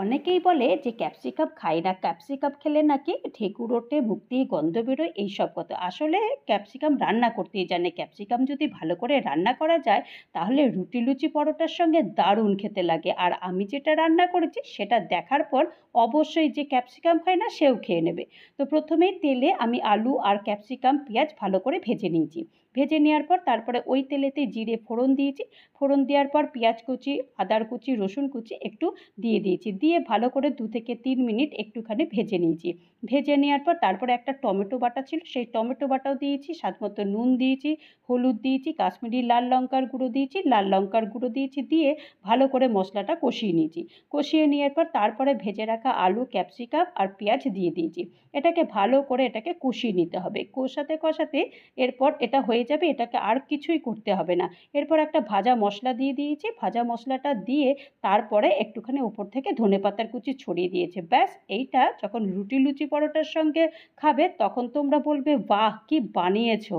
অনেকেই বলে যে ক্যাপসিকাম খাই না, ক্যাপসিকাম খেলে নাকি ঢেকুর ওঠে, মুখ দিয়ে গন্ধ বেরোয়, এইসব কথা। আসলে ক্যাপসিকাম রান্না করতেই জানে। ক্যাপসিকাম যদি ভালো করে রান্না করা যায় তাহলে রুটি লুচি পরোটার সঙ্গে দারুণ খেতে লাগে। আর আমি যেটা রান্না করেছি সেটা দেখার পর অবশ্যই যে ক্যাপসিকাম খায় না সেও খেয়ে নেবে। তো প্রথমেই তেলে আমি আলু আর ক্যাপসিকাম পেঁয়াজ ভালো করে ভেজে নিয়েছি। ভেজে নেওয়ার পর তারপরে ওই তেলেতে জিরে ফোড়ন দিয়েছি। ফোড়ন দেওয়ার পর পেঁয়াজ কুচি, আদার কুচি, রসুন কুচি একটু দিয়ে দিয়েছি। দিয়ে ভালো করে 2 থেকে 3 মিনিট একটুখানি ভেজে নিয়েছি। ভেজে নেওয়ার পর তারপরে একটা টমেটো বাটা ছিল, সেই টমেটো বাটাও দিয়েছি, স্বাদমতো নুন দিয়েছি, হলুদ দিয়েছি, কাশ্মীরি লাল লঙ্কার গুঁড়ো দিয়েছি, লাল লঙ্কার গুঁড়ো দিয়েছি, দিয়ে ভালো করে মশলাটা কষিয়ে নিয়েছি। কষিয়ে নেওয়ার পর তারপরে ভেজে রাখা আলু, ক্যাপসিকাম আর পেঁয়াজ দিয়ে দিয়েছি। এটাকে ভালো করে কষিয়ে নিতে হবে। কষাতে কষাতে এরপর এটা হয়ে যাবে, এটাকে আর কিছুই করতে হবে না। এরপর একটা ভাজা মশলা দিয়ে দিয়েছি। ভাজা মশলাটা দিয়ে তারপরে একটুখানি উপর থেকে ধনেপাতার কুচি ছড়িয়ে দিয়েছে। ব্যাস, এইটা যখন রুটি লুচি পরোটার সঙ্গে খাবে তখন তোমরা বলবে, বাহ কি বানিয়েছো।